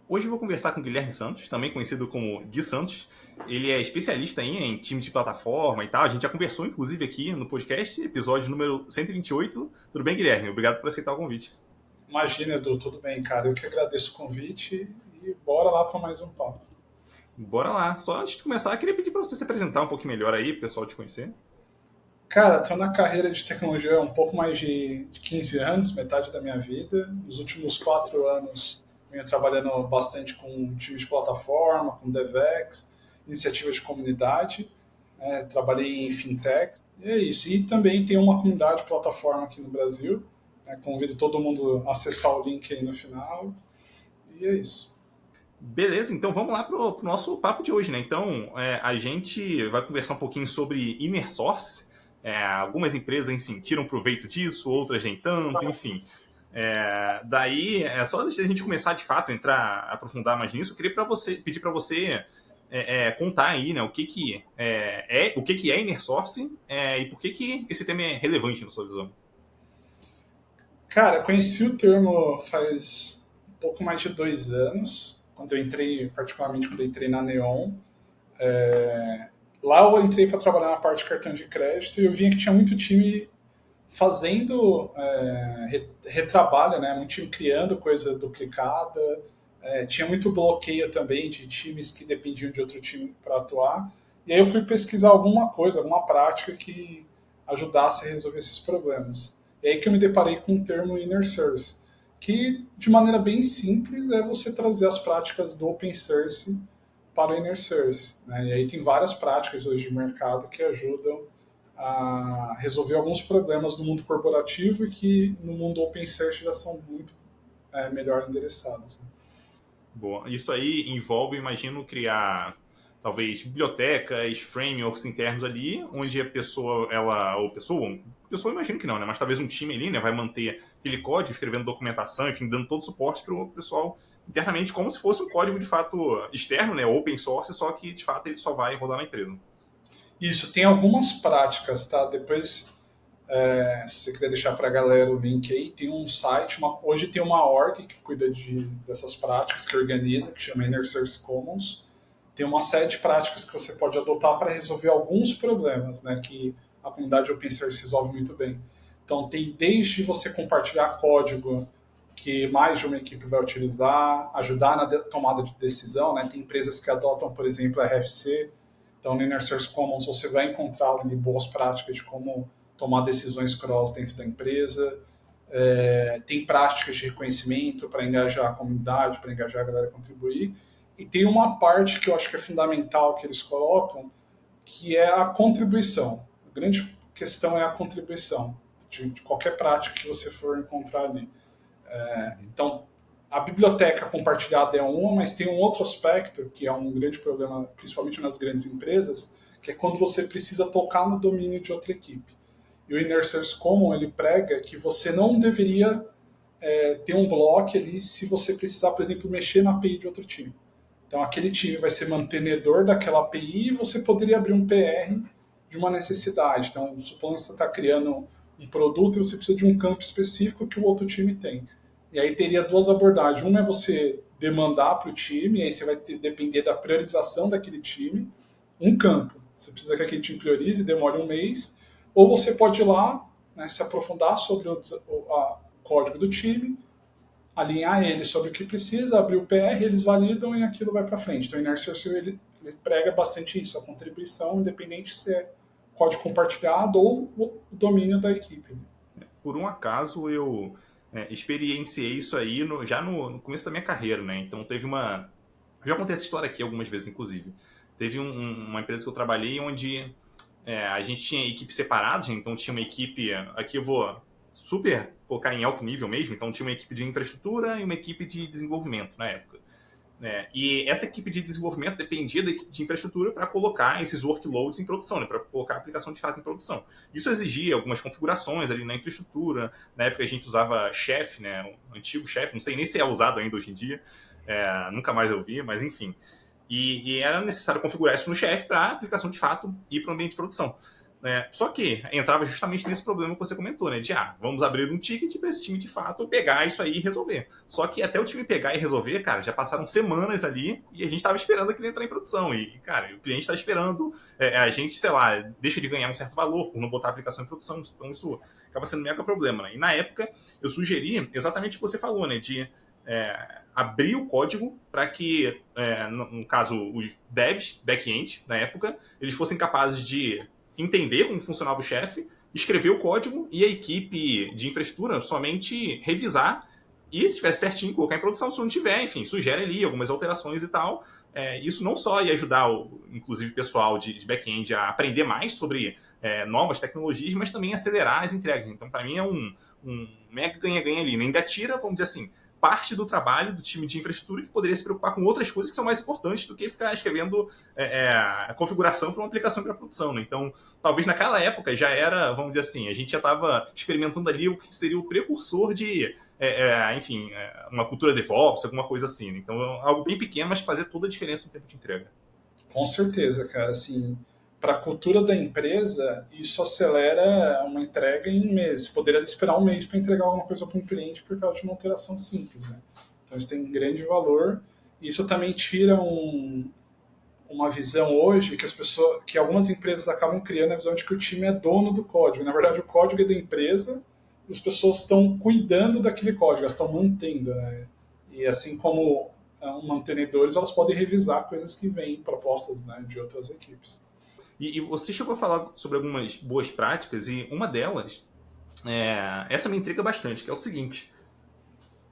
Hoje eu vou conversar com o Guilherme Santos, também conhecido como Gui Santos. Ele é especialista em time de plataforma e tal. A gente já conversou, inclusive, aqui no podcast, episódio número 128. Tudo bem, Guilherme? Obrigado por aceitar o convite. Imagina, Edu, tudo bem, cara. Eu que agradeço o convite e bora lá para mais um papo. Bora lá. Só antes de começar, eu queria pedir para você se apresentar um pouquinho melhor aí, pro pessoal te conhecer. Cara, estou na carreira de tecnologia há um pouco mais de 15 anos, metade da minha vida. Nos últimos 4 anos, venho trabalhando bastante com time de plataforma, com DevEx, iniciativas de comunidade. Trabalhei em fintech, e é isso. E também tem uma comunidade de plataforma aqui no Brasil. Convido todo mundo a acessar o link aí no final. E é isso. Beleza, então vamos lá pro nosso papo de hoje, né? Então, a gente vai conversar um pouquinho sobre inner source. Algumas empresas, enfim, tiram proveito disso, outras nem tanto, enfim. Daí, só antes da gente começar de fato, aprofundar mais nisso, eu queria pedir para você contar aí, né, o que é inner source e por que esse tema é relevante na sua visão. Cara, conheci o termo faz um pouco mais de 2 anos, quando eu entrei, particularmente quando eu entrei na Neon. Lá eu entrei para trabalhar na parte de cartão de crédito e eu via que tinha muito time fazendo retrabalho, né? Muito time criando coisa duplicada. Tinha muito bloqueio também de times que dependiam de outro time para atuar. E aí eu fui pesquisar alguma coisa, alguma prática que ajudasse a resolver esses problemas. E aí que eu me deparei com o termo Inner Source, que de maneira bem simples é você trazer as práticas do Open Source para o Inner Source. Né? E aí tem várias práticas hoje de mercado que ajudam a resolver alguns problemas no mundo corporativo e que no mundo Open Source já são muito melhor endereçados. Né? Bom, isso aí envolve, imagino, criar talvez bibliotecas, frameworks internos ali, onde a pessoa, pessoa imagino que não, né? Mas talvez um time ali, né, vai manter aquele código, escrevendo documentação, enfim, dando todo o suporte para o pessoal internamente, como se fosse um código de fato externo, né, open source, só que de fato ele só vai rodar na empresa. Isso, tem algumas práticas, tá? Depois, se você quiser deixar para a galera o link aí, tem um site, hoje tem uma org que cuida dessas práticas, que organiza, que chama Inner Source Commons. Tem uma série de práticas que você pode adotar para resolver alguns problemas, né, que a comunidade open source resolve muito bem. Então, tem desde você compartilhar código que mais de uma equipe vai utilizar, ajudar na tomada de decisão, né? Tem empresas que adotam, por exemplo, a RFC. Então, no Inner Source Commons você vai encontrar ali boas práticas de como tomar decisões cross dentro da empresa. Tem práticas de reconhecimento para engajar a comunidade, para engajar a galera a contribuir. E tem uma parte que eu acho que é fundamental que eles colocam, que é a contribuição. A grande questão é a contribuição de qualquer prática que você for encontrar ali. Então, a biblioteca compartilhada é uma, mas tem um outro aspecto que é um grande problema, principalmente nas grandes empresas, que é quando você precisa tocar no domínio de outra equipe. E o Inner Source Common ele prega que você não deveria ter um bloco ali se você precisar, por exemplo, mexer na API de outro time. Então, aquele time vai ser mantenedor daquela API e você poderia abrir um PR de uma necessidade. Então, supondo que você está criando um produto e você precisa de um campo específico que o outro time tem. E aí teria duas abordagens. Uma é você demandar para o time, e aí você vai depender da priorização daquele time, um campo. Você precisa que aquele time priorize, demore um mês. Ou você pode ir lá, né, se aprofundar sobre o código do time, alinhar ele sobre o que precisa, abrir o PR, eles validam e aquilo vai para frente. Então, o Inner Source ele prega bastante isso, a contribuição, independente se é código compartilhado ou o domínio da equipe. Por um acaso eu experienciei isso aí já no começo da minha carreira, né? Então teve uma. Já contei essa história aqui algumas vezes, inclusive. Teve uma empresa que eu trabalhei onde a gente tinha equipes separadas, né? Então tinha uma equipe. Aqui eu vou super colocar em alto nível mesmo, então tinha uma equipe de infraestrutura e uma equipe de desenvolvimento na época. E essa equipe de desenvolvimento dependia da equipe de infraestrutura para colocar esses workloads em produção, né, para colocar a aplicação de fato em produção. Isso exigia algumas configurações ali na infraestrutura. Na época a gente usava Chef, né, o antigo Chef, não sei nem se é usado ainda hoje em dia, nunca mais eu vi, mas enfim. E era necessário configurar isso no Chef para a aplicação de fato ir para o ambiente de produção. Só que entrava justamente nesse problema que você comentou, né? De, vamos abrir um ticket para esse time, de fato, pegar isso aí e resolver. Só que até o time pegar e resolver, cara, já passaram semanas ali e a gente estava esperando aquilo entrar em produção. E, cara, o cliente está esperando, a gente, sei lá, deixa de ganhar um certo valor por não botar a aplicação em produção. Então isso acaba sendo um mega problema, né? E na época eu sugeri exatamente o que você falou, né? De abrir o código para que, no caso, os devs, back-end, na época, eles fossem capazes de entender como funcionava o chefe, escrever o código e a equipe de infraestrutura somente revisar e, se estiver certinho, colocar em produção. Se não tiver, enfim, sugere ali algumas alterações e tal. Isso não só ia ajudar, inclusive, o pessoal de back-end a aprender mais sobre novas tecnologias, mas também acelerar as entregas. Então, para mim, é um mega ganha-ganha ali. Ainda tira, vamos dizer assim, parte do trabalho do time de infraestrutura que poderia se preocupar com outras coisas que são mais importantes do que ficar escrevendo a configuração para uma aplicação para produção. Né? Então, talvez naquela época já era, vamos dizer assim, a gente já estava experimentando ali o que seria o precursor de, enfim, uma cultura DevOps, alguma coisa assim. Né? Então, algo bem pequeno, mas que fazia toda a diferença no tempo de entrega. Com certeza, cara. Assim, para a cultura da empresa, isso acelera uma entrega em meses. Poderia esperar um mês para entregar alguma coisa para um cliente por causa de uma alteração simples. Né? Então, isso tem um grande valor. Isso também tira uma visão hoje que as pessoas, que algumas empresas acabam criando a visão de que o time é dono do código. Na verdade, o código é da empresa e as pessoas estão cuidando daquele código, elas estão mantendo, né? E assim como mantenedores, elas podem revisar coisas que vêm propostas, né, de outras equipes. E você chegou a falar sobre algumas boas práticas e uma delas, essa me intriga bastante, que é o seguinte: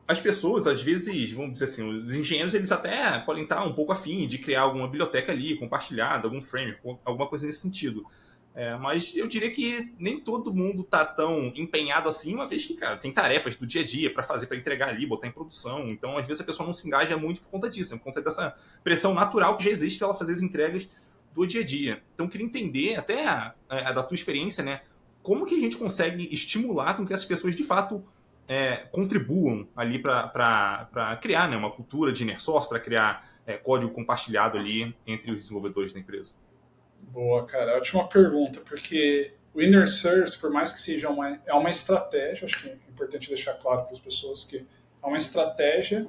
as pessoas, às vezes, vamos dizer assim, os engenheiros, eles até podem estar um pouco afim de criar alguma biblioteca ali, compartilhada, algum framework, alguma coisa nesse sentido. Mas eu diria que nem todo mundo está tão empenhado assim, uma vez que, cara, tem tarefas do dia a dia para fazer, para entregar ali, botar em produção. Então, às vezes, a pessoa não se engaja muito por conta disso, por conta dessa pressão natural que já existe para ela fazer as entregas do dia a dia. Então, eu queria entender, até da tua experiência, né, como que a gente consegue estimular com que essas pessoas, de fato, contribuam ali para criar, né, uma cultura de inner source, para criar código compartilhado ali entre os desenvolvedores da empresa. Boa, cara. Ótima pergunta, porque o inner source, por mais que seja uma estratégia, acho que é importante deixar claro para as pessoas que é uma estratégia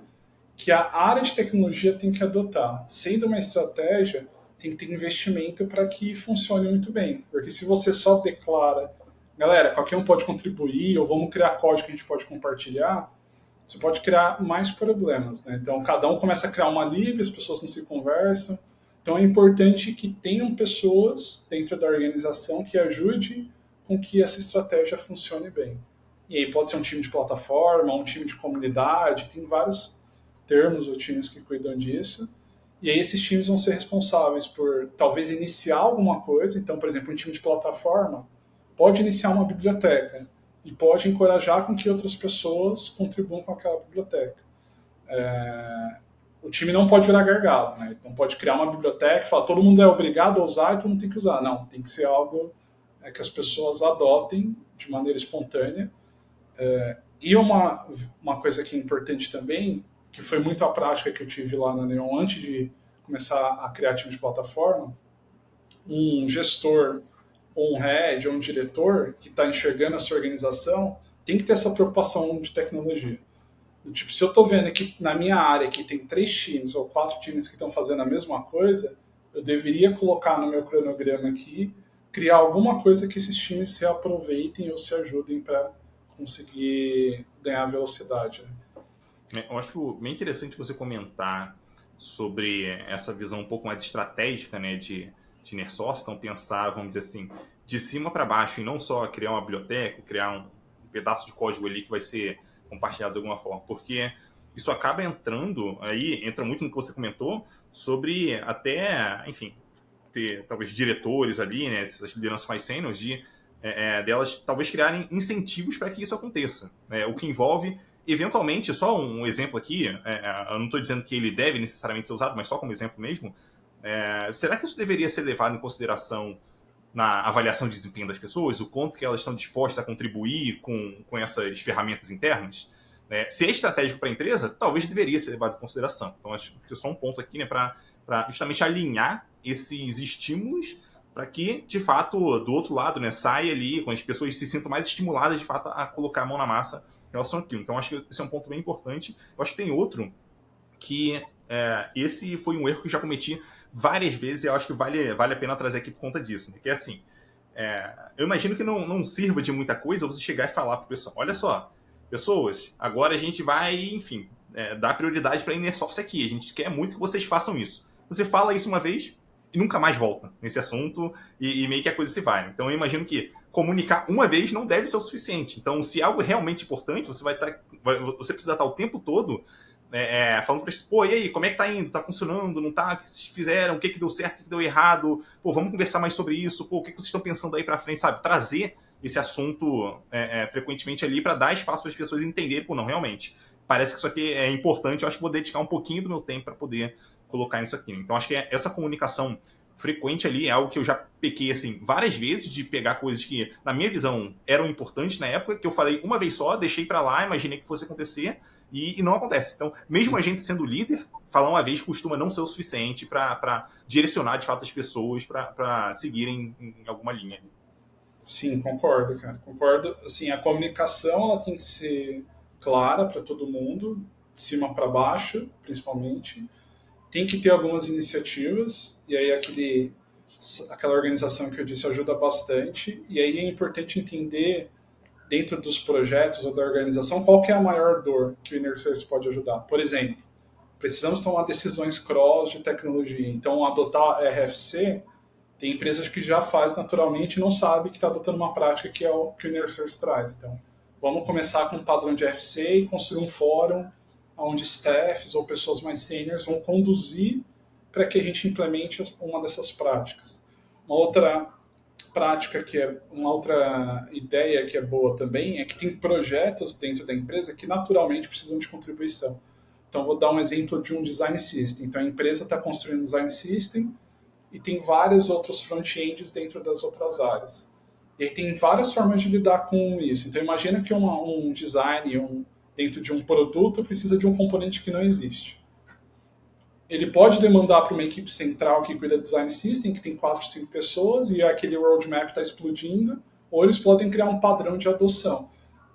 que a área de tecnologia tem que adotar. Sendo uma estratégia, tem que ter investimento para que funcione muito bem. Porque se você só declara, galera, qualquer um pode contribuir, ou vamos criar código que a gente pode compartilhar, você pode criar mais problemas. Né? Então, cada um começa a criar uma lib, as pessoas não se conversam. Então, é importante que tenham pessoas dentro da organização que ajudem com que essa estratégia funcione bem. E aí pode ser um time de plataforma, um time de comunidade, tem vários termos ou times que cuidam disso. E aí esses times vão ser responsáveis por talvez iniciar alguma coisa. Então, por exemplo, um time de plataforma pode iniciar uma biblioteca e pode encorajar com que outras pessoas contribuam com aquela biblioteca. O time não pode virar gargalo, né? Não pode criar uma biblioteca e falar todo mundo é obrigado a usar e todo mundo tem que usar. Não, tem que ser algo que as pessoas adotem de maneira espontânea. E uma coisa que é importante também, que foi muito a prática que eu tive lá na Neon antes de começar a criar time de plataforma, um gestor, ou um head, ou um diretor que está enxergando a sua organização tem que ter essa preocupação de tecnologia. Tipo, se eu estou vendo que na minha área que tem 3 times ou 4 times que estão fazendo a mesma coisa, eu deveria colocar no meu cronograma aqui, criar alguma coisa que esses times se aproveitem ou se ajudem para conseguir ganhar velocidade. Né? Eu acho bem interessante você comentar sobre essa visão um pouco mais estratégica, né, de inner source. Então, pensar, vamos dizer assim, de cima para baixo e não só criar uma biblioteca, criar um pedaço de código ali que vai ser compartilhado de alguma forma, porque isso acaba entrando, aí entra muito no que você comentou, sobre até, enfim, ter talvez diretores ali, né, essas lideranças mais sêniores, delas talvez criarem incentivos para que isso aconteça. O que envolve, eventualmente, só um exemplo aqui, eu não estou dizendo que ele deve necessariamente ser usado, mas só como exemplo mesmo, será que isso deveria ser levado em consideração na avaliação de desempenho das pessoas, o quanto que elas estão dispostas a contribuir com essas ferramentas internas? Se é estratégico para a empresa, talvez deveria ser levado em consideração. Então, acho que é só um ponto aqui, né, para justamente alinhar esses estímulos para que, de fato, do outro lado, né, saia ali, com as pessoas se sintam mais estimuladas, de fato, a colocar a mão na massa em relação àquilo. Então, acho que esse é um ponto bem importante. Eu acho que tem outro que esse foi um erro que eu já cometi várias vezes e eu acho que vale a pena trazer aqui por conta disso. Né? Que é assim, eu imagino que não sirva de muita coisa você chegar e falar pro pessoal, olha só, pessoas, agora a gente vai, enfim, dar prioridade para inner source aqui. A gente quer muito que vocês façam isso. Você fala isso uma vez e nunca mais volta nesse assunto e meio que a coisa se vai. Então eu imagino que comunicar uma vez não deve ser o suficiente. Então, se algo é realmente importante, você precisa estar o tempo todo falando para eles, pô, e aí, como é que tá indo? Tá funcionando? Não tá? O que vocês fizeram? O que deu certo? O que deu errado? Pô, vamos conversar mais sobre isso? Pô, o que vocês estão pensando aí para frente, sabe? Trazer esse assunto frequentemente ali para dar espaço para as pessoas entenderem, pô, não, realmente, parece que isso aqui é importante, eu acho que vou dedicar um pouquinho do meu tempo para poder colocar nisso aqui. Então, acho que essa comunicação frequente ali é algo que eu já pequei, assim, várias vezes de pegar coisas que, na minha visão, eram importantes na época, que eu falei uma vez só, deixei para lá, imaginei que fosse acontecer, e não acontece. Então, mesmo a gente sendo líder, falar uma vez costuma não ser o suficiente para direcionar, de fato, as pessoas para seguirem em alguma linha. Sim, concordo, cara. Concordo. Assim, a comunicação ela tem que ser clara para todo mundo, de cima para baixo, principalmente. Tem que ter algumas iniciativas, e aí aquela organização que eu disse ajuda bastante. E aí é importante entender, dentro dos projetos ou da organização, qual que é a maior dor que o Inner Circle pode ajudar. Por exemplo, precisamos tomar decisões cross de tecnologia. Então, adotar RFC, tem empresas que já faz naturalmente e não sabe que está adotando uma prática que é o que o Inner Circle traz. Então, vamos começar com um padrão de RFC e construir um fórum onde staffs ou pessoas mais seniors vão conduzir para que a gente implemente uma dessas práticas. Uma outra prática uma outra ideia que é boa também é que tem projetos dentro da empresa que naturalmente precisam de contribuição. Então, vou dar um exemplo de um design system. Então, a empresa está construindo um design system e tem vários outros front-ends dentro das outras áreas. E aí tem várias formas de lidar com isso. Então, imagina que um design dentro de um produto precisa de um componente que não existe. Ele pode demandar para uma equipe central que cuida do design system, que tem 4, 5 pessoas, e aquele roadmap está explodindo, ou eles podem criar um padrão de adoção.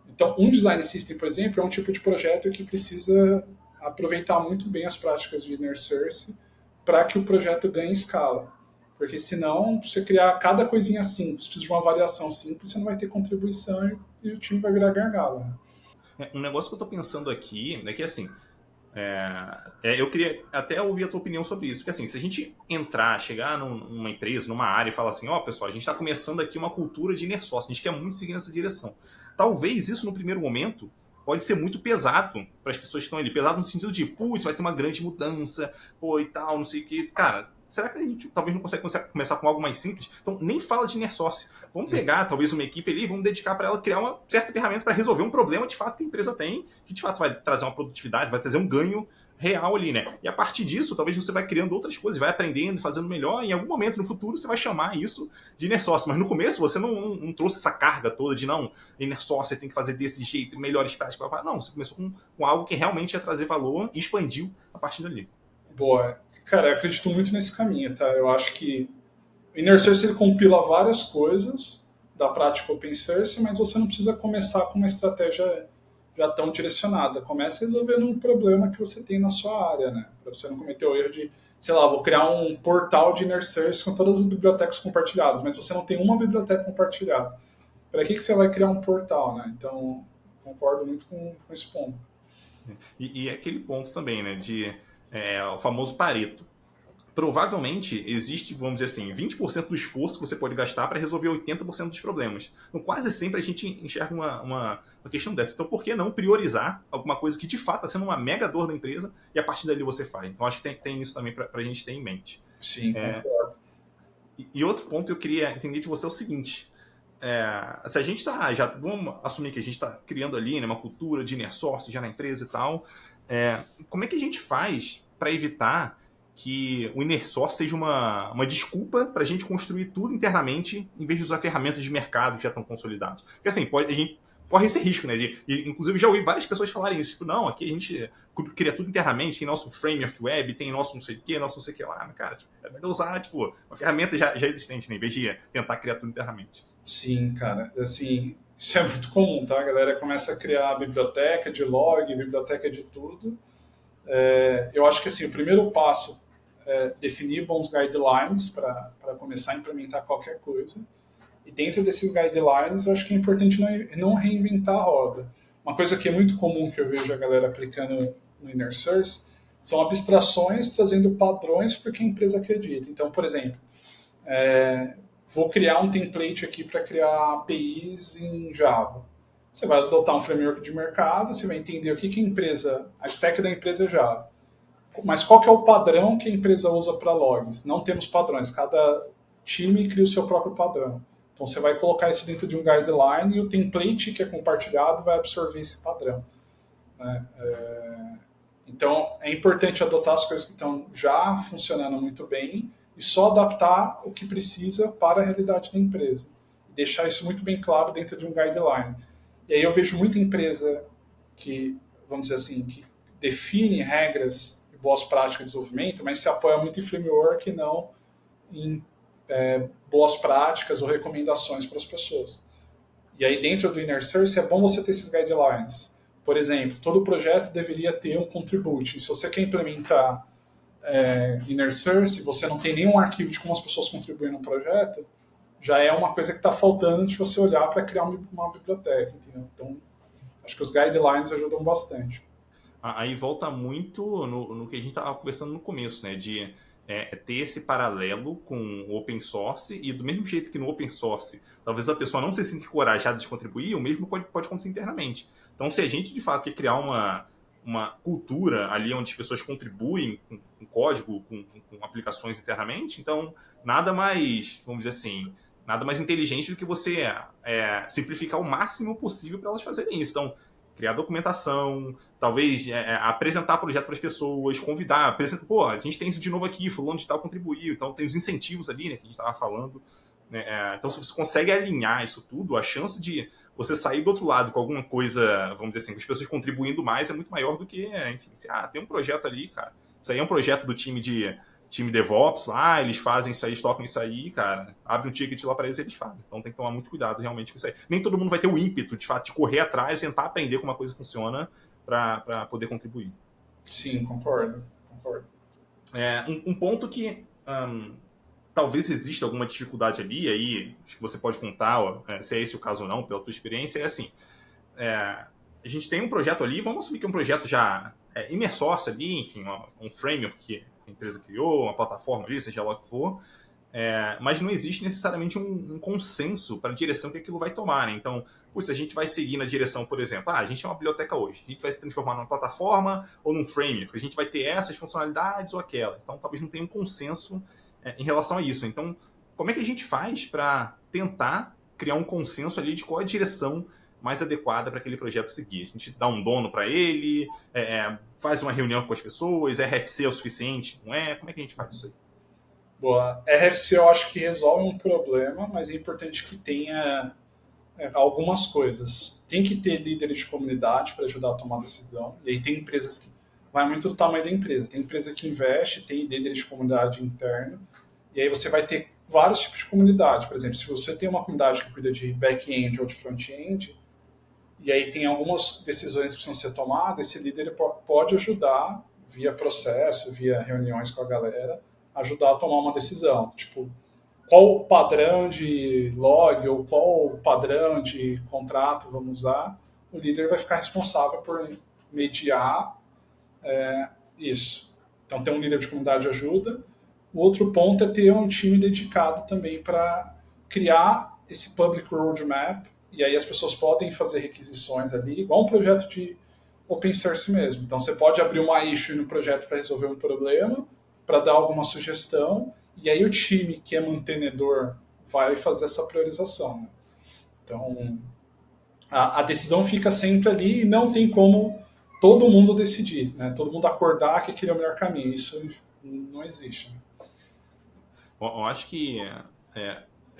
Então, um design system, por exemplo, é um tipo de projeto que precisa aproveitar muito bem as práticas de Inner Circle para que o projeto ganhe escala. Porque senão, você criar cada coisinha simples, precisa de uma variação simples, você não vai ter contribuição e o time vai virar gargalo. Né? Um negócio que eu estou pensando aqui é que, assim, eu queria até ouvir a tua opinião sobre isso. Porque, assim, se a gente chegar numa empresa, numa área e falar assim, pessoal, a gente está começando aqui uma cultura de inner source, a gente quer muito seguir nessa direção. Talvez isso, no primeiro momento, pode ser muito pesado para as pessoas que estão ali. Pesado no sentido de, putz, vai ter uma grande mudança, e tal, não sei o quê. Cara, será que a gente talvez não consegue começar com algo mais simples? Então, nem fala de inner source. Vamos pegar, talvez, uma equipe ali e vamos dedicar para ela criar uma certa ferramenta para resolver um problema, de fato, que a empresa tem, que, de fato, vai trazer uma produtividade, vai trazer um ganho real ali, né? E a partir disso, talvez você vai criando outras coisas, vai aprendendo, fazendo melhor, e em algum momento no futuro você vai chamar isso de inner source. Mas no começo você não trouxe essa carga toda de inner source, você tem que fazer desse jeito, melhores práticas. Não, você começou com algo que realmente ia trazer valor e expandiu a partir dali. Boa. Cara, eu acredito muito nesse caminho, tá? Eu acho que o Inner Source ele compila várias coisas da prática Open Source, mas você não precisa começar com uma estratégia já tão direcionada. Comece resolvendo um problema que você tem na sua área, né? Para você não cometer o erro de, sei lá, vou criar um portal de Inner Source com todas as bibliotecas compartilhadas, mas você não tem uma biblioteca compartilhada. Para que você vai criar um portal, né? Então, concordo muito com esse ponto. E aquele ponto também, né, de o famoso Pareto. Provavelmente existe, vamos dizer assim, 20% do esforço que você pode gastar para resolver 80% dos problemas. Então, quase sempre a gente enxerga uma questão dessa. Então, por que não priorizar alguma coisa que de fato está sendo uma mega dor da empresa e a partir dali você faz? Então, acho que tem isso também para a gente ter em mente. Sim, concordo. E outro ponto que eu queria entender de você é o seguinte. Se a gente está, vamos assumir que a gente está criando ali, né, uma cultura de inner source já na empresa e tal, como é que a gente faz para evitar que o inner source seja uma desculpa para a gente construir tudo internamente em vez de usar ferramentas de mercado que já estão consolidadas? Porque assim, a gente corre esse risco, né? Inclusive, já ouvi várias pessoas falarem isso. Tipo, não, aqui a gente cria tudo internamente, tem nosso framework web, tem nosso não sei o que, nosso não sei o que lá. Mas, cara, tipo, é melhor usar, tipo, uma ferramenta já existente, né? Em vez de tentar criar tudo internamente. Sim, cara. Assim, isso é muito comum, tá? A galera começa a criar biblioteca de log, biblioteca de tudo. Eu acho que assim, o primeiro passo é definir bons guidelines para começar a implementar qualquer coisa. E dentro desses guidelines, eu acho que é importante não reinventar a roda. Uma coisa que é muito comum que eu vejo a galera aplicando no Inner Source são abstrações trazendo padrões porque a empresa acredita. Então, por exemplo, vou criar um template aqui para criar APIs em Java. Você vai adotar um framework de mercado, você vai entender o que a empresa, a stack da empresa é Java. Mas qual que é o padrão que a empresa usa para logs? Não temos padrões, cada time cria o seu próprio padrão. Então você vai colocar isso dentro de um guideline e o template que é compartilhado vai absorver esse padrão. Né? Então é importante adotar as coisas que estão já funcionando muito bem e só adaptar o que precisa para a realidade da empresa. E deixar isso muito bem claro dentro de um guideline. E aí eu vejo muita empresa que, vamos dizer assim, que define regras e boas práticas de desenvolvimento, mas se apoia muito em framework e não em boas práticas ou recomendações para as pessoas. E aí dentro do Inner Source é bom você ter esses guidelines. Por exemplo, todo projeto deveria ter um contribute. E se você quer implementar Inner Source, você não tem nenhum arquivo de como as pessoas contribuem no projeto, já é uma coisa que está faltando de você olhar para criar uma biblioteca. Entendeu? Então, acho que os guidelines ajudam bastante. Aí volta muito no que a gente estava conversando no começo, né? De ter esse paralelo com o open source, e do mesmo jeito que no open source, talvez a pessoa não se sinta encorajada de contribuir, o mesmo pode acontecer internamente. Então, se a gente de fato quer criar uma cultura ali onde as pessoas contribuem com código, com aplicações internamente, então nada mais, vamos dizer assim, nada mais inteligente do que você simplificar o máximo possível para elas fazerem isso. Então, criar documentação, talvez apresentar projeto para as pessoas, convidar, apresentar, pô, a gente tem isso de novo aqui, fulano de tal contribuiu, então tem os incentivos ali, né, que a gente estava falando. Né, então, se você consegue alinhar isso tudo, a chance de você sair do outro lado com alguma coisa, vamos dizer assim, com as pessoas contribuindo mais é muito maior do que, enfim, tem um projeto ali, cara. Isso aí é um projeto do time DevOps lá, eles fazem isso aí, eles tocam isso aí, cara, abre um ticket lá para eles e eles fazem. Então tem que tomar muito cuidado realmente com isso aí. Nem todo mundo vai ter o ímpeto, de fato, de correr atrás, tentar aprender como uma coisa funciona para poder contribuir. Sim, concordo. Um ponto que talvez exista alguma dificuldade ali, aí acho que você pode contar se é esse o caso ou não, pela tua experiência, é assim, a gente tem um projeto ali, vamos assumir que é um projeto já inner source ali, enfim, um framework que a empresa criou, uma plataforma ali, seja lá o que for, mas não existe necessariamente um consenso para a direção que aquilo vai tomar, né? Então, se a gente vai seguir na direção, por exemplo, a gente é uma biblioteca hoje, a gente vai se transformar numa plataforma ou num framework, a gente vai ter essas funcionalidades ou aquelas. Então, talvez não tenha um consenso em relação a isso. Então, como é que a gente faz para tentar criar um consenso ali de qual é a direção mais adequada para aquele projeto seguir? A gente dá um dono para ele, faz uma reunião com as pessoas, RFC é o suficiente? Não é? Como é que a gente faz isso aí? Boa. RFC eu acho que resolve um problema, mas é importante que tenha algumas coisas. Tem que ter líderes de comunidade para ajudar a tomar decisão. E aí tem empresas que vai muito do tamanho da empresa. Tem empresa que investe, tem líderes de comunidade interno. E aí você vai ter vários tipos de comunidade. Por exemplo, se você tem uma comunidade que cuida de back-end ou de front-end, e aí tem algumas decisões que precisam ser tomadas, esse líder pode ajudar via processo, via reuniões com a galera, ajudar a tomar uma decisão. Tipo, qual o padrão de log ou qual o padrão de contrato vamos usar, o líder vai ficar responsável por mediar isso. Então, ter um líder de comunidade ajuda. O outro ponto é ter um time dedicado também para criar esse public roadmap, e aí as pessoas podem fazer requisições ali, igual um projeto de open source mesmo. Então, você pode abrir uma issue no projeto para resolver um problema, para dar alguma sugestão, e aí o time que é mantenedor vai fazer essa priorização. Né? Então, a decisão fica sempre ali e não tem como todo mundo decidir, né? Todo mundo acordar que aquele é o melhor caminho. Isso não existe. Né? Eu acho que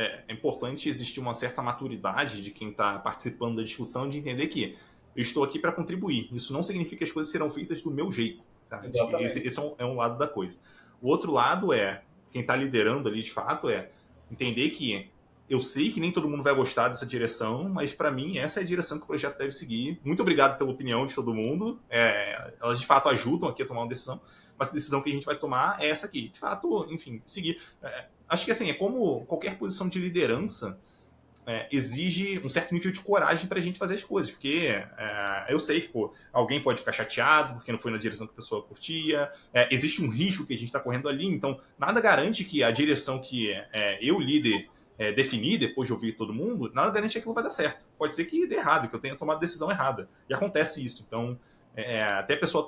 é importante existir uma certa maturidade de quem está participando da discussão, de entender que eu estou aqui para contribuir. Isso não significa que as coisas serão feitas do meu jeito. Tá? Acho que Exatamente. esse é um lado da coisa. O outro lado é, quem está liderando ali de fato, é entender que eu sei que nem todo mundo vai gostar dessa direção, mas para mim essa é a direção que o projeto deve seguir. Muito obrigado pela opinião de todo mundo. Elas de fato ajudam aqui a tomar uma decisão, mas a decisão que a gente vai tomar é essa aqui. De fato, enfim, seguir. Acho que assim, é como qualquer posição de liderança, exige um certo nível de coragem para a gente fazer as coisas, porque eu sei que pô, alguém pode ficar chateado porque não foi na direção que a pessoa curtia, existe um risco que a gente está correndo ali, então nada garante que a direção que eu, líder, definir depois de ouvir todo mundo, nada garante que aquilo vai dar certo. Pode ser que dê errado, que eu tenha tomado a decisão errada. E acontece isso. Então, até a pessoa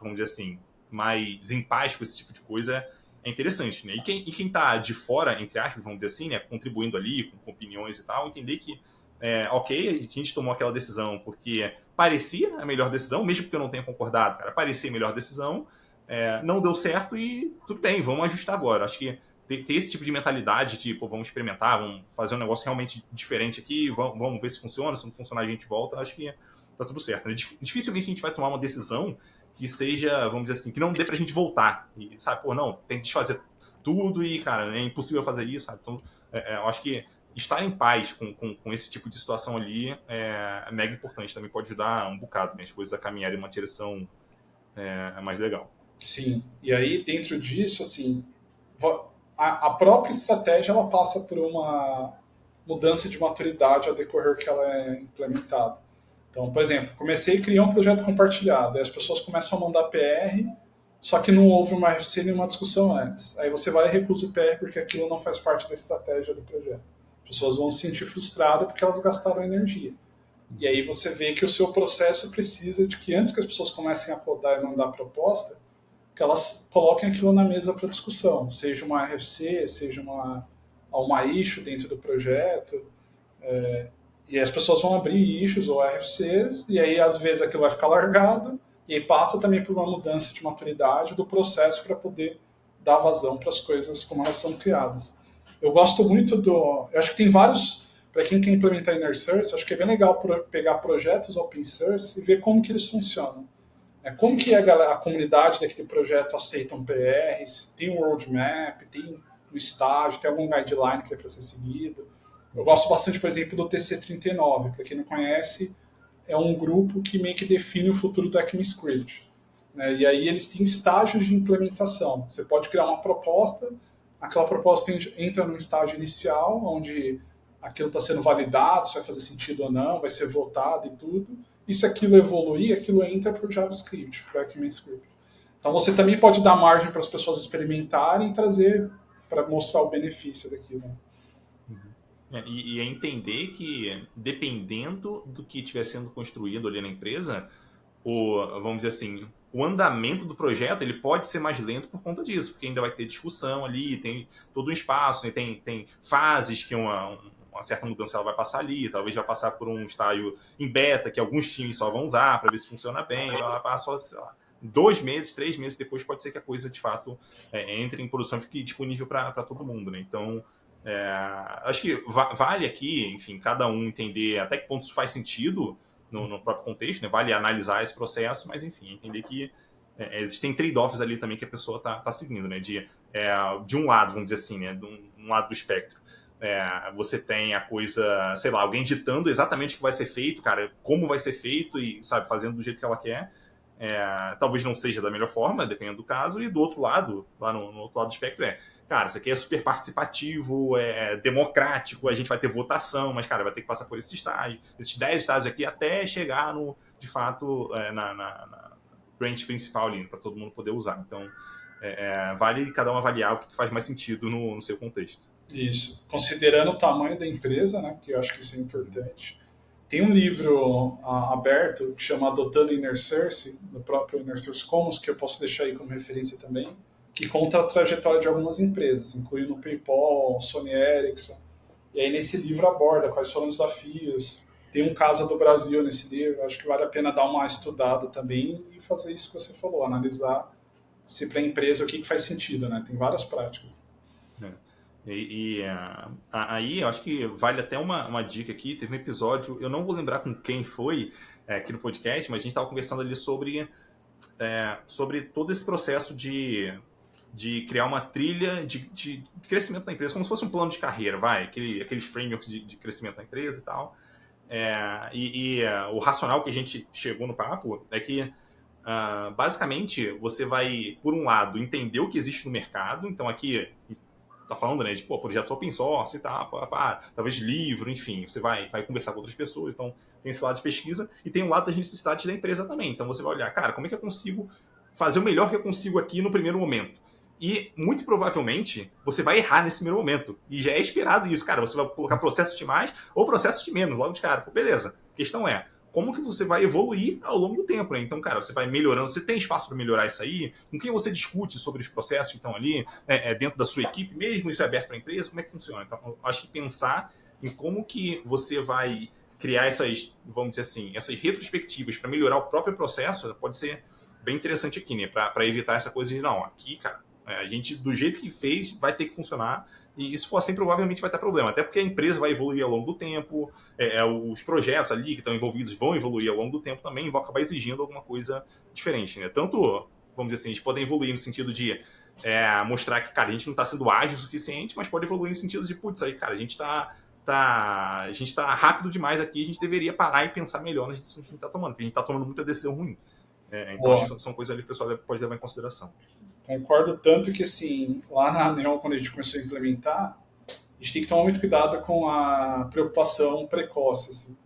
vamos dizer assim, mais em paz com esse tipo de coisa, é interessante, né? E quem tá de fora, entre aspas, vamos dizer assim, né, contribuindo ali, com opiniões e tal, entender que, ok, a gente tomou aquela decisão porque parecia a melhor decisão, mesmo porque eu não tenha concordado, cara, parecia a melhor decisão, não deu certo e tudo bem, vamos ajustar agora. Acho que ter esse tipo de mentalidade, tipo, vamos experimentar, vamos fazer um negócio realmente diferente aqui, vamos ver se funciona, se não funcionar a gente volta, acho que tá tudo certo, né? Dificilmente a gente vai tomar uma decisão que seja, vamos dizer assim, que não dê pra gente voltar. E, sabe, pô, não, tem que desfazer tudo e, cara, é impossível fazer isso, sabe? Então, eu acho que estar em paz com esse tipo de situação ali é mega importante. Também pode ajudar um bocado, né, as coisas a caminharem em uma direção mais legal. Sim. E aí, dentro disso, assim, a própria estratégia ela passa por uma mudança de maturidade ao decorrer que ela é implementada. Então, por exemplo, comecei a criar um projeto compartilhado, aí as pessoas começam a mandar PR, só que não houve uma RFC nenhuma discussão antes. Aí você vai e recusa o PR porque aquilo não faz parte da estratégia do projeto. As pessoas vão se sentir frustradas porque elas gastaram energia. E aí você vê que o seu processo precisa de que antes que as pessoas comecem a codar e mandar proposta, que elas coloquem aquilo na mesa para discussão, seja uma RFC, seja uma issue dentro do projeto, e as pessoas vão abrir issues ou RFCs, e aí às vezes aquilo vai ficar largado, e aí passa também por uma mudança de maturidade do processo para poder dar vazão para as coisas como elas são criadas. Eu gosto muito do... Eu acho que tem vários... Para quem quer implementar Inner Source, acho que é bem legal pegar projetos open source e ver como que eles funcionam. Como que a comunidade daquele projeto aceita um PR, tem um roadmap, tem um estágio, tem algum guideline que é para ser seguido. Eu gosto bastante, por exemplo, do TC39. Para quem não conhece, é um grupo que meio que define o futuro do ECMAScript. Né? E aí eles têm estágios de implementação. Você pode criar uma proposta, aquela proposta entra num estágio inicial, onde aquilo está sendo validado, se vai fazer sentido ou não, vai ser votado e tudo. E se aquilo evoluir, aquilo entra para o JavaScript, para o ECMAScript. Então você também pode dar margem para as pessoas experimentarem e trazer para mostrar o benefício daquilo. E é entender que, dependendo do que estiver sendo construído ali na empresa, vamos dizer assim, o andamento do projeto ele pode ser mais lento por conta disso, porque ainda vai ter discussão ali, tem todo um espaço, né? Tem fases que uma certa mudança ela vai passar ali, talvez vai passar por um estágio em beta, que alguns times só vão usar para ver se funciona bem, ela passa, sei lá, 2 meses, 3 meses depois pode ser que a coisa de fato entre em produção e fique disponível para todo mundo, né? Então, acho que vale aqui, enfim, cada um entender até que ponto isso faz sentido no próprio contexto, né? Vale analisar esse processo, mas enfim, entender que existem trade-offs ali também que a pessoa tá seguindo, né? De um lado, vamos dizer assim, né? De um lado do espectro. Você tem a coisa, sei lá, alguém ditando exatamente o que vai ser feito, cara, como vai ser feito e, sabe, fazendo do jeito que ela quer. Talvez não seja da melhor forma, dependendo do caso, e do outro lado, lá no outro lado do espectro cara, isso aqui é super participativo, democrático, a gente vai ter votação, mas, cara, vai ter que passar por esse estágio, esses 10 estágios aqui, até chegar de fato, na branch principal ali, para todo mundo poder usar. Então, vale cada um avaliar o que faz mais sentido no seu contexto. Isso. Considerando o tamanho da empresa, né, que eu acho que isso é importante. Tem um livro aberto que chama Adotando Inner Source, do próprio Inner Source Commons, que eu posso deixar aí como referência também, que conta a trajetória de algumas empresas, incluindo o PayPal, Sony Ericsson. E aí nesse livro aborda quais foram os desafios. Tem um caso do Brasil nesse livro, acho que vale a pena dar uma estudada também e fazer isso que você falou, analisar se para a empresa o que faz sentido, né? Tem várias práticas. Aí eu acho que vale até uma dica aqui. Teve um episódio, eu não vou lembrar com quem foi aqui no podcast, mas a gente estava conversando ali sobre todo esse processo de criar uma trilha de crescimento da empresa, como se fosse um plano de carreira, aqueles frameworks de crescimento da empresa e tal. O racional que a gente chegou no papo é que, basicamente, você vai, por um lado, entender o que existe no mercado. Então, aqui tá falando, né, de projetos open source e tal, talvez livro, enfim, você vai conversar com outras pessoas. Então, tem esse lado de pesquisa e tem o lado das necessidades da empresa também. Então, você vai olhar, cara, como é que eu consigo fazer o melhor que eu consigo aqui no primeiro momento? E, muito provavelmente, você vai errar nesse primeiro momento. E já é esperado isso, cara. Você vai colocar processos de mais ou processos de menos, logo de cara. Pô, beleza. A questão é, como que você vai evoluir ao longo do tempo, né? Então, cara, você vai melhorando. Você tem espaço para melhorar isso aí? Com quem você discute sobre os processos que estão ali, dentro da sua equipe mesmo? Isso é aberto para a empresa? Como é que funciona? Então, eu acho que pensar em como que você vai criar essas, vamos dizer assim, essas retrospectivas para melhorar o próprio processo pode ser bem interessante aqui, né? Para evitar essa coisa de, não, aqui, cara, a gente, do jeito que fez, vai ter que funcionar. E se for assim, provavelmente vai ter problema. Até porque a empresa vai evoluir ao longo do tempo, os projetos ali que estão envolvidos vão evoluir ao longo do tempo também e vão acabar exigindo alguma coisa diferente, né? Tanto, vamos dizer assim, a gente pode evoluir no sentido de mostrar que, cara, a gente não está sendo ágil o suficiente, mas pode evoluir no sentido de, putz, aí, cara, a gente tá rápido demais aqui, a gente deveria parar e pensar melhor nas decisões que a gente está tomando, porque a gente está tomando muita decisão ruim. Então, acho que são coisas ali que o pessoal pode levar em consideração. Concordo tanto que, assim, lá na Neon, quando a gente começou a implementar, a gente tem que tomar muito cuidado com a preocupação precoce. Assim.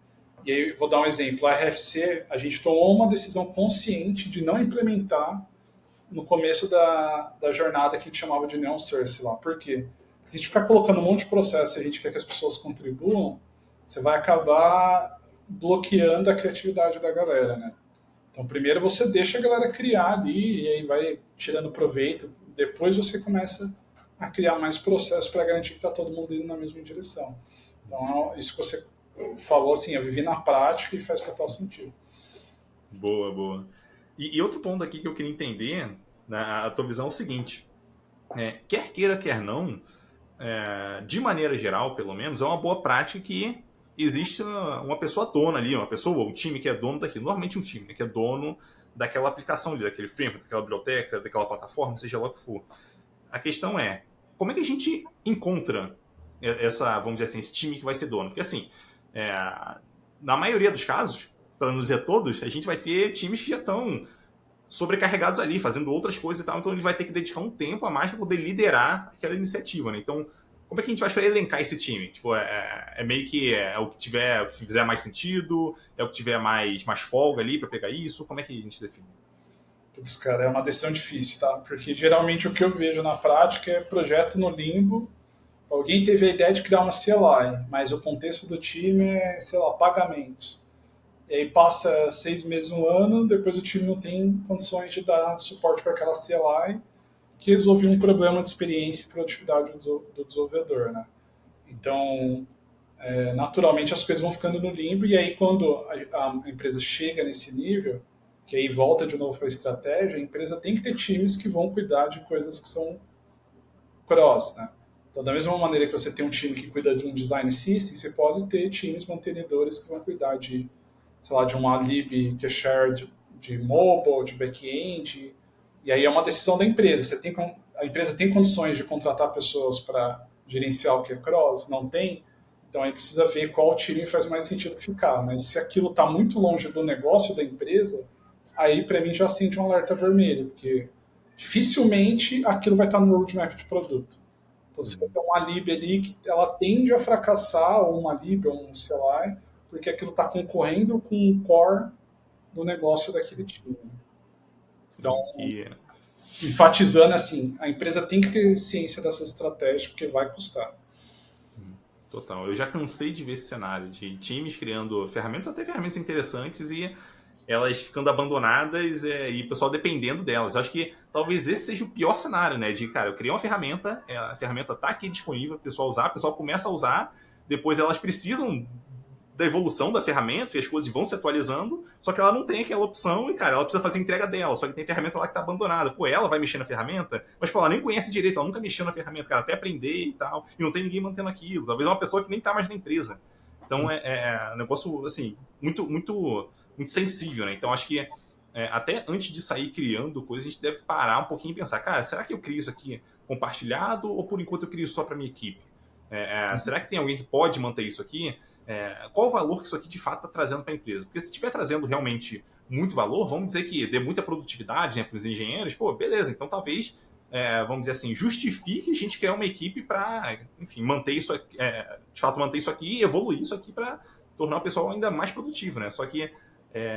E aí, vou dar um exemplo. A RFC, a gente tomou uma decisão consciente de não implementar no começo da jornada que a gente chamava de Neon Source lá. Por quê? Porque se a gente ficar colocando um monte de processo e a gente quer que as pessoas contribuam, você vai acabar bloqueando a criatividade da galera, né? Então, primeiro você deixa a galera criar ali e aí vai tirando proveito. Depois você começa a criar mais processos para garantir que está todo mundo indo na mesma direção. Então, isso que você falou, assim, eu vivi na prática e faz total sentido. Boa, boa. E outro ponto aqui que eu queria entender, né, a tua visão é o seguinte. Quer queira, quer não, de maneira geral, pelo menos, é uma boa prática que existe uma pessoa dona ali, uma pessoa, um time que é dono daquilo. Normalmente um time, né, que é dono daquela aplicação ali, daquele framework, daquela biblioteca, daquela plataforma, seja lá o que for. A questão é, como é que a gente encontra vamos dizer assim, esse time que vai ser dono? Porque assim, na maioria dos casos, para não dizer todos, a gente vai ter times que já estão sobrecarregados ali, fazendo outras coisas e tal, então ele vai ter que dedicar um tempo a mais para poder liderar aquela iniciativa, né? Então, como é que a gente faz para elencar esse time? Tipo, meio que o que fizer mais sentido, é o que tiver mais folga ali para pegar isso? Como é que a gente define? Putz, cara, é uma decisão difícil, tá? Porque geralmente o que eu vejo na prática é projeto no limbo. Alguém teve a ideia de criar uma CLI, mas o contexto do time é, sei lá, pagamentos. E aí passa 6 meses, um ano, depois o time não tem condições de dar suporte para aquela CLI, que resolveu um problema de experiência e produtividade do desenvolvedor, né? Então, naturalmente as coisas vão ficando no limbo, e aí quando a empresa chega nesse nível, que aí volta de novo para a estratégia, a empresa tem que ter times que vão cuidar de coisas que são cross, né? Então, da mesma maneira que você tem um time que cuida de um design system, você pode ter times mantenedores que vão cuidar de, sei lá, de uma lib que é shared de mobile, de back-end, e aí é uma decisão da empresa. A empresa tem condições de contratar pessoas para gerenciar o que é cross? Não tem? Então aí precisa ver qual time faz mais sentido ficar. Mas se aquilo está muito longe do negócio da empresa, aí para mim já acende um alerta vermelho, porque dificilmente aquilo vai estar no roadmap de produto. Então, se você tem uma lib ali que ela tende a fracassar, ou uma lib, ou um CLI, porque aquilo está concorrendo com o core do negócio daquele time. Então, enfatizando assim, a empresa tem que ter ciência dessa estratégia, porque vai custar. Total. Eu já cansei de ver esse cenário de times criando ferramentas, até ferramentas interessantes, e elas ficando abandonadas e o pessoal dependendo delas. Eu acho que talvez esse seja o pior cenário, né? De, cara, eu criei uma ferramenta, a ferramenta tá aqui disponível para o pessoal usar, o pessoal começa a usar, depois elas precisam da evolução da ferramenta e as coisas vão se atualizando, só que ela não tem aquela opção e, cara, ela precisa fazer a entrega dela, só que tem ferramenta lá que tá abandonada. Pô, ela vai mexer na ferramenta, mas, pô, ela nem conhece direito, ela nunca mexeu na ferramenta, cara, até aprender e tal, e não tem ninguém mantendo aquilo. Talvez uma pessoa que nem tá mais na empresa. Então, é um negócio, assim, muito sensível, né? Então, acho que até antes de sair criando coisa, a gente deve parar um pouquinho e pensar, cara, será que eu crio isso aqui compartilhado ou por enquanto eu crio só para minha equipe? Será que tem alguém que pode manter isso aqui? Qual o valor que isso aqui de fato está trazendo para a empresa? Porque se estiver trazendo realmente muito valor, vamos dizer que dê muita produtividade, né, para os engenheiros, pô, beleza, então talvez, vamos dizer assim, justifique a gente criar uma equipe para, enfim, manter isso, de fato manter isso aqui e evoluir isso aqui para tornar o pessoal ainda mais produtivo, né? Só que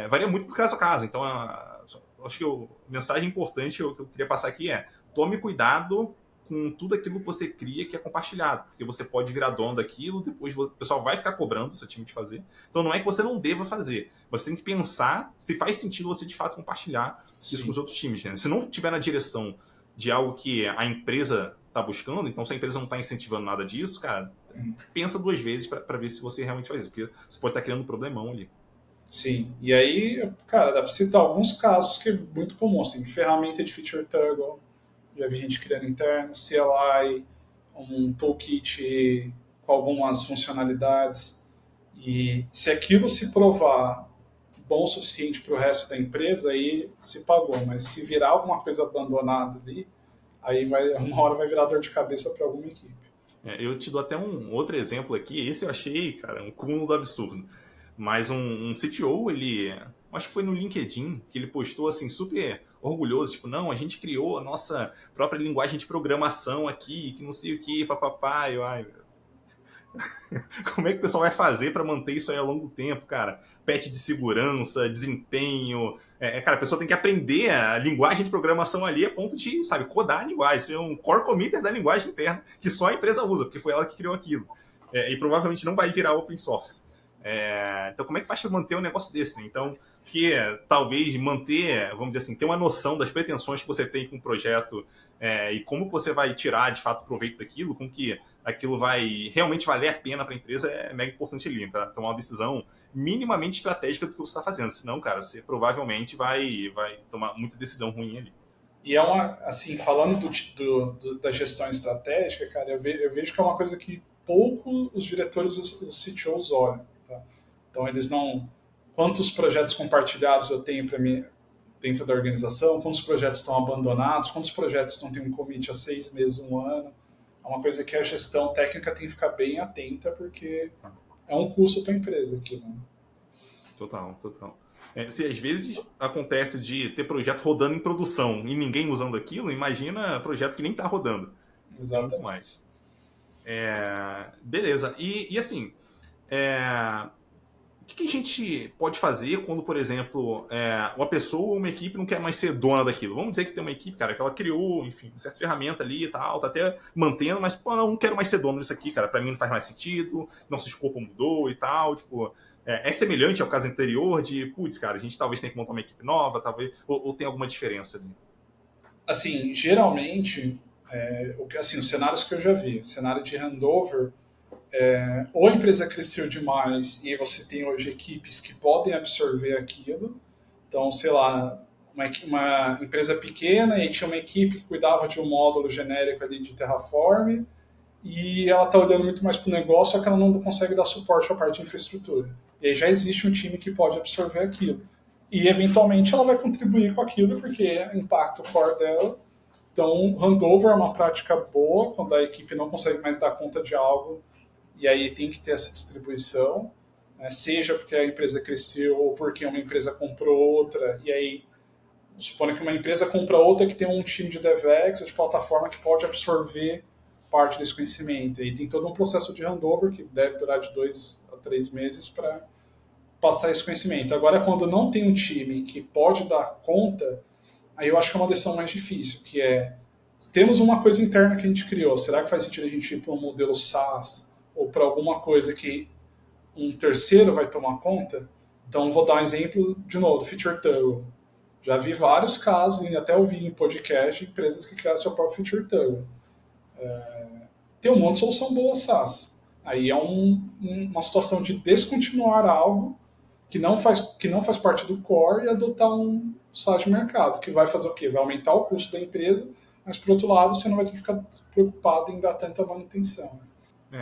varia muito do caso a caso. Então, acho que a mensagem importante que eu queria passar aqui tome cuidado com tudo aquilo que você cria que é compartilhado, porque você pode virar dono daquilo, depois o pessoal vai ficar cobrando o seu time de fazer. Então não é que você não deva fazer, você tem que pensar se faz sentido você de fato compartilhar isso com os outros times. Né? Se não estiver na direção de algo que a empresa está buscando, então se a empresa não está incentivando nada disso, cara, pensa duas vezes para ver se você realmente faz isso, porque você pode estar criando um problemão ali. Sim, e aí, cara, dá para citar alguns casos que é muito comum, assim, ferramenta de feature toggle, já vi gente criando interno, CLI, um toolkit com algumas funcionalidades. E se aquilo se provar bom o suficiente para o resto da empresa, aí se pagou. Mas se virar alguma coisa abandonada ali, aí uma hora vai virar dor de cabeça para alguma equipe. Eu te dou até um outro exemplo aqui. Esse eu achei, cara, um cúmulo do absurdo. Mas um CTO, ele... Acho que foi no LinkedIn, que ele postou, assim, super orgulhoso. Tipo, não, a gente criou a nossa própria linguagem de programação aqui, que não sei o que, papapá. Ai, como é que o pessoal vai fazer para manter isso aí ao longo do tempo, cara? Patch de segurança, desempenho. Cara, a pessoa tem que aprender a linguagem de programação ali a ponto de, sabe, codar a linguagem, ser um core committer da linguagem interna que só a empresa usa, porque foi ela que criou aquilo. E provavelmente não vai virar open source. Então, como é que faz para manter um negócio desse? Né? Então, que talvez manter, vamos dizer assim, ter uma noção das pretensões que você tem com o projeto e como você vai tirar de fato proveito daquilo, com que aquilo vai realmente valer a pena para a empresa é mega importante ali, para tomar uma decisão minimamente estratégica do que você está fazendo. Senão, cara, você provavelmente vai tomar muita decisão ruim ali. E é assim, falando da gestão estratégica, cara, eu vejo que é uma coisa que pouco os diretores, os CTOs olham. Tá? Então, eles não. Quantos projetos compartilhados eu tenho para mim dentro da organização? Quantos projetos estão abandonados? Quantos projetos não têm um commit há 6 meses, 1 ano? É uma coisa que a gestão técnica tem que ficar bem atenta, porque é um custo para a empresa aquilo. Né? Total. Se às vezes acontece de ter projeto rodando em produção e ninguém usando aquilo, imagina projeto que nem está rodando. Exatamente. Muito mais. Beleza. E assim, o que a gente pode fazer quando, por exemplo, uma pessoa ou uma equipe não quer mais ser dona daquilo? Vamos dizer que tem uma equipe, cara, que ela criou, enfim, uma certa ferramenta ali e tal, tá até mantendo, mas, pô, não quero mais ser dono disso aqui, cara, pra mim não faz mais sentido, nosso escopo mudou e tal, tipo, é semelhante ao caso anterior de, putz, cara, a gente talvez tenha que montar uma equipe nova, talvez, ou tem alguma diferença ali? Assim, geralmente, os cenários que eu já vi, cenário de handover, ou a empresa cresceu demais e você tem hoje equipes que podem absorver aquilo. Então, sei lá, uma empresa pequena e tinha uma equipe que cuidava de um módulo genérico ali de Terraform e ela está olhando muito mais para o negócio, só que ela não consegue dar suporte à parte de infraestrutura. E aí já existe um time que pode absorver aquilo. E, eventualmente, ela vai contribuir com aquilo porque impacta o core dela. Então, handover é uma prática boa quando a equipe não consegue mais dar conta de algo e aí tem que ter essa distribuição, né? Seja porque a empresa cresceu ou porque uma empresa comprou outra, e aí supondo que uma empresa compra outra que tem um time de DevEx ou de plataforma que pode absorver parte desse conhecimento. E tem todo um processo de handover que deve durar de 2 a 3 meses para passar esse conhecimento. Agora, quando não tem um time que pode dar conta, aí eu acho que é uma decisão mais difícil, que temos uma coisa interna que a gente criou, será que faz sentido a gente ir para um modelo SaaS ou para alguma coisa que um terceiro vai tomar conta? Então, vou dar um exemplo, de novo, do Feature Toggle. Já vi vários casos, e até ouvi em podcast, empresas que criaram seu próprio Feature Toggle. Tem um monte de solução boa SaaS. Aí é uma situação de descontinuar algo que não faz parte do core e adotar um SaaS de mercado, que vai fazer o quê? Vai aumentar o custo da empresa, mas, por outro lado, você não vai ter que ficar preocupado em dar tanta manutenção.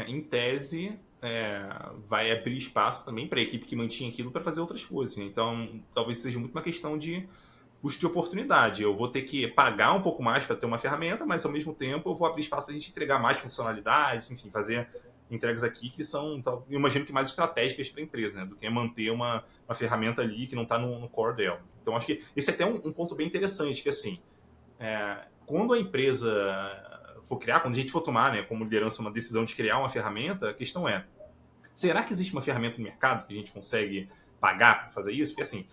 Em tese, vai abrir espaço também para a equipe que mantinha aquilo para fazer outras coisas, né? Então, talvez seja muito uma questão de custo de oportunidade. Eu vou ter que pagar um pouco mais para ter uma ferramenta, mas ao mesmo tempo eu vou abrir espaço para a gente entregar mais funcionalidade, enfim, fazer entregas aqui que são, eu imagino que mais estratégicas para a empresa, né? Do que manter uma ferramenta ali que não está no core dela. Então, acho que esse é até um ponto bem interessante, que assim, quando a empresa for criar, quando a gente for tomar, né, como liderança uma decisão de criar uma ferramenta, a questão é, será que existe uma ferramenta no mercado que a gente consegue pagar para fazer isso? Porque assim,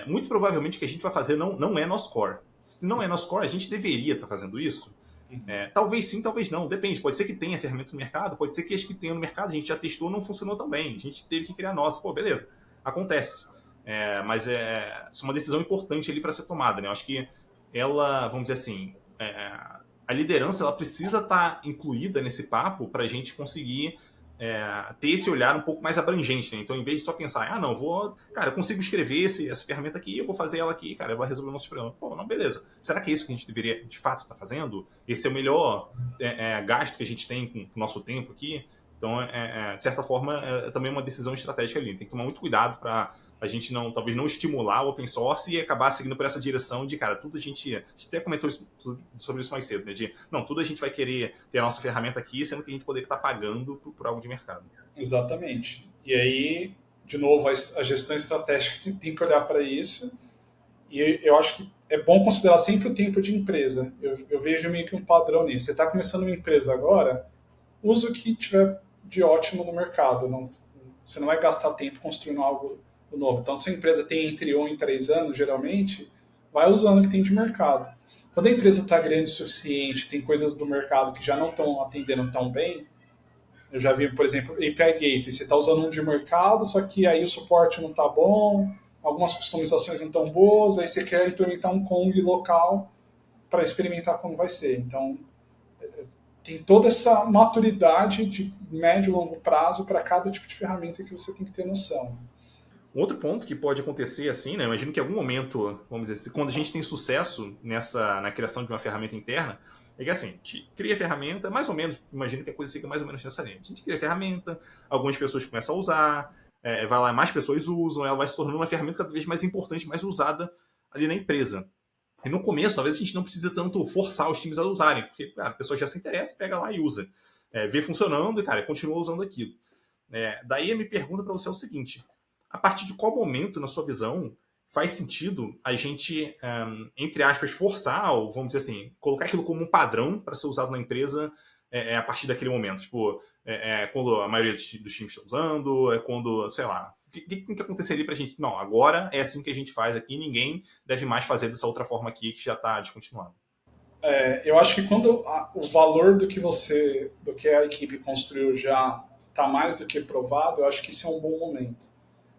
muito provavelmente o que a gente vai fazer não é nosso core. Se não é nosso core, a gente deveria estar fazendo isso? Talvez sim, talvez não. Depende. Pode ser que tenha ferramenta no mercado, pode ser que as que tenha no mercado a gente já testou não funcionou tão bem. A gente teve que criar nossa. Pô, beleza. Acontece. Mas isso é uma decisão importante ali para ser tomada, né? Eu acho que ela, vamos dizer assim, a liderança ela precisa estar incluída nesse papo para a gente conseguir ter esse olhar um pouco mais abrangente, né? Então, em vez de só pensar, não, cara, eu consigo escrever essa ferramenta aqui, eu vou fazer ela aqui, cara, eu vou resolver o nosso problema. Pô, não, beleza. Será que é isso que a gente deveria, de fato, estar fazendo? Esse é o melhor gasto que a gente tem com o nosso tempo aqui? Então, de certa forma, é também uma decisão estratégica ali. Tem que tomar muito cuidado para a gente não, talvez não estimular o open source e acabar seguindo por essa direção de, cara, tudo a gente até comentou sobre isso mais cedo, né? Tudo a gente vai querer ter a nossa ferramenta aqui, sendo que a gente poderia estar pagando por algo de mercado. Exatamente. E aí, de novo, a gestão estratégica tem que olhar para isso. E eu acho que é bom considerar sempre o tempo de empresa. Eu vejo meio que um padrão nisso. Você está começando uma empresa agora, usa o que tiver de ótimo no mercado. Você não vai gastar tempo construindo algo novo. Então, se a empresa tem entre 1 e 3 anos, geralmente, vai usando o que tem de mercado. Quando a empresa está grande o suficiente, tem coisas do mercado que já não estão atendendo tão bem, eu já vi, por exemplo, API Gateway. Você está usando um de mercado, só que aí o suporte não está bom, algumas customizações não estão boas, aí você quer implementar um Kong local para experimentar como vai ser. Então, tem toda essa maturidade de médio e longo prazo para cada tipo de ferramenta que você tem que ter noção. Um outro ponto que pode acontecer assim, né? Imagino que em algum momento, vamos dizer, quando a gente tem sucesso na criação de uma ferramenta interna, é que assim, a gente cria a ferramenta, mais ou menos, imagino que a coisa siga mais ou menos nessa linha. A gente cria a ferramenta, algumas pessoas começam a usar, vai lá, mais pessoas usam, ela vai se tornando uma ferramenta cada vez mais importante, mais usada ali na empresa. E no começo, talvez a gente não precisa tanto forçar os times a usarem, porque cara, a pessoa já se interessa, pega lá e usa. Vê funcionando e, cara, continua usando aquilo. Daí a minha pergunta para você é o seguinte: a partir de qual momento, na sua visão, faz sentido a gente, entre aspas, forçar, ou vamos dizer assim, colocar aquilo como um padrão para ser usado na empresa a partir daquele momento? Tipo, quando a maioria dos times está usando, quando, sei lá, o que tem que acontecer ali para a gente? Não, agora é assim que a gente faz aqui, ninguém deve mais fazer dessa outra forma aqui que já está descontinuado. Eu acho que quando o valor do que a equipe construiu já está mais do que provado, eu acho que isso é um bom momento.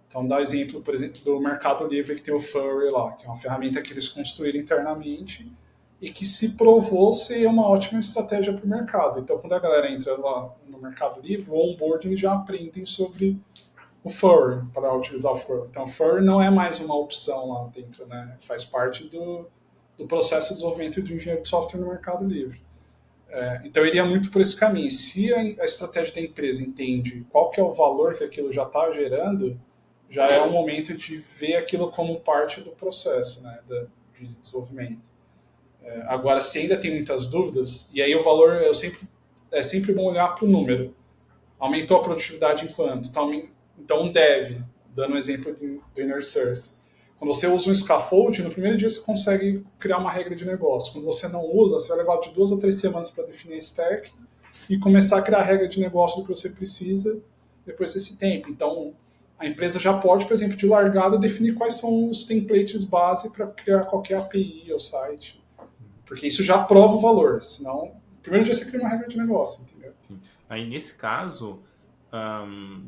Então, dá exemplo, por exemplo, do Mercado Livre, que tem o Furry lá, que é uma ferramenta que eles construíram internamente e que se provou ser uma ótima estratégia para o mercado. Então, quando a galera entra lá no Mercado Livre, o onboarding eles já aprendem sobre o Furry, para utilizar o Furry. Então, o Furry não é mais uma opção lá dentro, né? Faz parte do processo de desenvolvimento de engenheiro de software no Mercado Livre. Então, eu iria muito por esse caminho. Se a estratégia da empresa entende qual que é o valor que aquilo já está gerando, já é o momento de ver aquilo como parte do processo, né, de desenvolvimento. Agora, se ainda tem muitas dúvidas, e aí o valor é sempre bom olhar para o número. Aumentou a produtividade em quanto? Então, um dev, dando um exemplo do Inner Source. Quando você usa um scaffold, no primeiro dia você consegue criar uma regra de negócio. Quando você não usa, você vai levar de 2 a 3 semanas para definir a stack e começar a criar a regra de negócio do que você precisa depois desse tempo. Então, a empresa já pode, por exemplo, de largada, definir quais são os templates base para criar qualquer API ou site. Porque isso já prova o valor. Senão, no primeiro dia você cria uma regra de negócio, entendeu? Sim. Aí, nesse caso,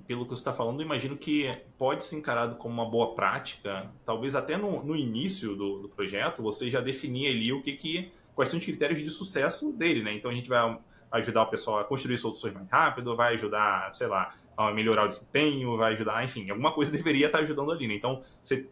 pelo que você está falando, eu imagino que pode ser encarado como uma boa prática, talvez até no início do projeto, você já definir ali quais são os critérios de sucesso dele, né? Então, a gente vai ajudar o pessoal a construir soluções mais rápido, vai ajudar, sei lá, a melhorar o desempenho, vai ajudar, enfim, alguma coisa deveria estar ajudando ali, né? Então, você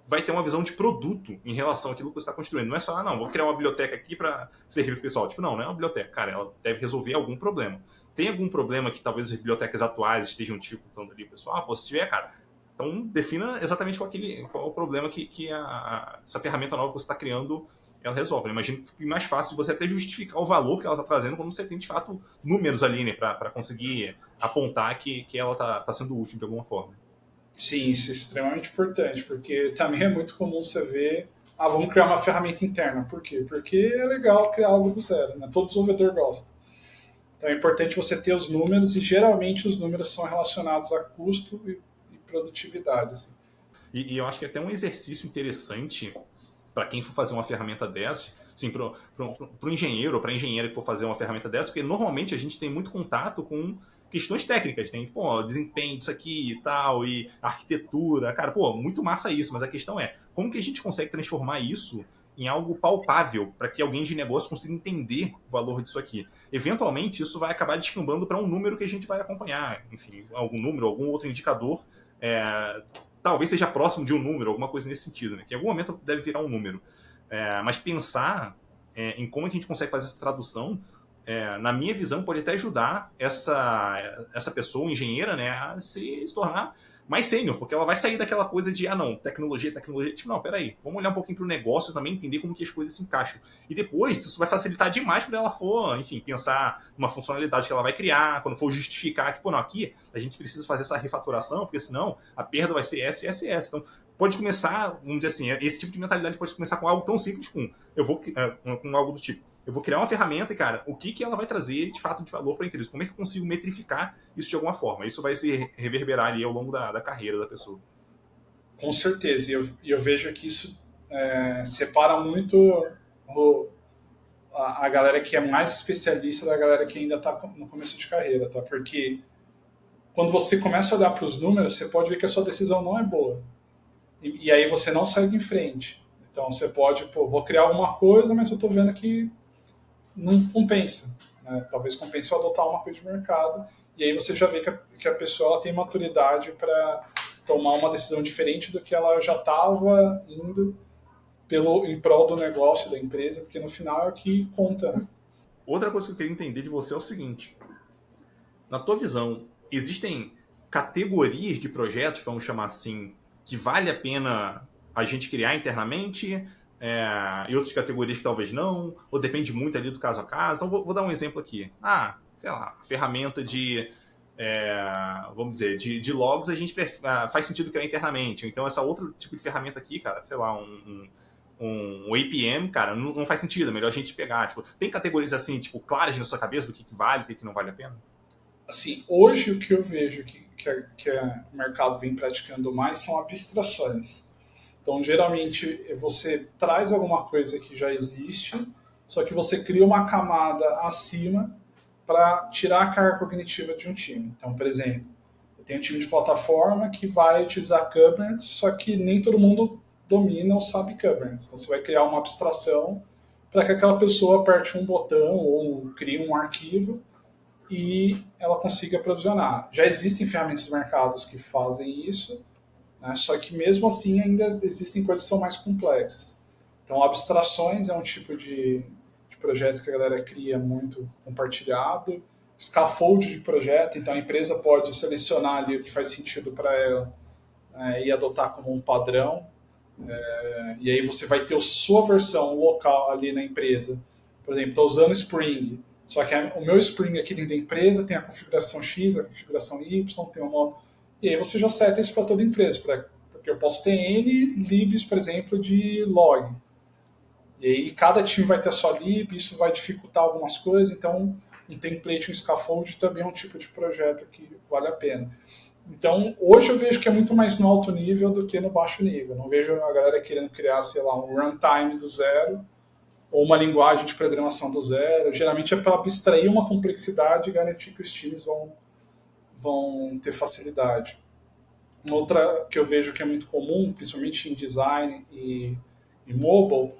vai ter uma visão de produto em relação àquilo que você está construindo. Não é só, não, vou criar uma biblioteca aqui para servir para o pessoal. Tipo, não é uma biblioteca. Cara, ela deve resolver algum problema. Tem algum problema que talvez as bibliotecas atuais estejam dificultando ali, pessoal? Ah, pô, se tiver, cara, então defina exatamente qual é o problema que essa ferramenta nova que você está criando ela resolve. Eu imagino que fique mais fácil você até justificar o valor que ela está trazendo quando você tem, de fato, números ali, né, para conseguir apontar que ela está sendo útil de alguma forma. Sim, isso é extremamente importante, porque também é muito comum você ver, vamos criar uma ferramenta interna. Por quê? Porque é legal criar algo do zero, né? Todo desenvolvedor gosta. Então é importante você ter os números, e geralmente os números são relacionados a custo e produtividade. Assim. E eu acho que é até um exercício interessante para quem for fazer uma ferramenta dessa, assim, para o engenheiro ou para a engenheira que for fazer uma ferramenta dessa, porque normalmente a gente tem muito contato com questões técnicas, tem, pô, desempenho disso aqui e tal, e arquitetura, cara, pô, muito massa isso, mas a questão é, como que a gente consegue transformar isso em algo palpável para que alguém de negócio consiga entender o valor disso aqui? Eventualmente, isso vai acabar descambando para um número que a gente vai acompanhar, enfim, algum número, algum outro indicador, talvez seja próximo de um número, alguma coisa nesse sentido, né? Que em algum momento deve virar um número. Mas pensar em como a gente consegue fazer essa tradução, na minha visão, pode até ajudar essa pessoa, engenheira, né, a se tornar mais sênior, porque ela vai sair daquela coisa de, não, tecnologia, tipo, não, peraí, vamos olhar um pouquinho para o negócio também, entender como que as coisas se encaixam. E depois, isso vai facilitar demais quando ela for, enfim, pensar numa funcionalidade que ela vai criar, quando for justificar que, pô, não, aqui a gente precisa fazer essa refaturação, porque senão a perda vai ser essa e essa e essa. Então, pode começar, vamos dizer assim, esse tipo de mentalidade pode começar com algo tão simples com algo do tipo, eu vou criar uma ferramenta e, cara, o que ela vai trazer de fato de valor para a empresa? Como é que eu consigo metrificar isso de alguma forma? Isso vai se reverberar ali ao longo da carreira da pessoa. Com certeza, e eu vejo que isso separa muito a galera que é mais especialista da galera que ainda está no começo de carreira, tá? Porque quando você começa a olhar para os números, você pode ver que a sua decisão não é boa. E aí você não segue em frente. Então você pode, vou criar alguma coisa, mas eu estou vendo que não compensa. Né? Talvez compense eu adotar uma coisa de mercado. E aí você já vê que a pessoa tem maturidade para tomar uma decisão diferente do que ela já estava indo em prol do negócio da empresa, porque no final é o que conta. Né? Outra coisa que eu queria entender de você é o seguinte: na tua visão, existem categorias de projetos, vamos chamar assim, que vale a pena a gente criar internamente, e outras categorias que talvez não, ou depende muito ali do caso a caso? Então, vou dar um exemplo aqui. Sei lá, ferramenta vamos dizer, de logs a gente faz sentido criar internamente. Então, essa outro tipo de ferramenta aqui, cara, sei lá, um APM, cara, não faz sentido, é melhor a gente pegar. Tipo, tem categorias assim, tipo, claras na sua cabeça do que vale, do que não vale a pena? Assim, hoje o que eu vejo que o mercado vem praticando mais são abstrações. Então, geralmente, você traz alguma coisa que já existe, só que você cria uma camada acima para tirar a carga cognitiva de um time. Então, por exemplo, eu tenho um time de plataforma que vai utilizar Kubernetes, só que nem todo mundo domina ou sabe Kubernetes. Então, você vai criar uma abstração para que aquela pessoa aperte um botão ou crie um arquivo e ela consiga provisionar. Já existem ferramentas de mercados que fazem isso, né? Só que mesmo assim ainda existem coisas que são mais complexas. Então, abstrações é um tipo de projeto que a galera cria muito compartilhado. Scaffold de projeto, então a empresa pode selecionar ali o que faz sentido para ela e adotar como um padrão. E aí você vai ter a sua versão local ali na empresa. Por exemplo, estou usando Spring, só que o meu Spring aqui dentro da empresa tem a configuração X, a configuração Y, tem uma... E aí você já seta isso para toda a empresa, porque eu posso ter N libs, por exemplo, de log. E aí cada time vai ter a sua lib, isso vai dificultar algumas coisas, então um template, um scaffold também é um tipo de projeto que vale a pena. Então, hoje eu vejo que é muito mais no alto nível do que no baixo nível. Não vejo a galera querendo criar, sei lá, um runtime do zero ou uma linguagem de programação do zero. Geralmente é para abstrair uma complexidade e garantir que os times vão ter facilidade. Uma outra que eu vejo que é muito comum, principalmente em design e mobile,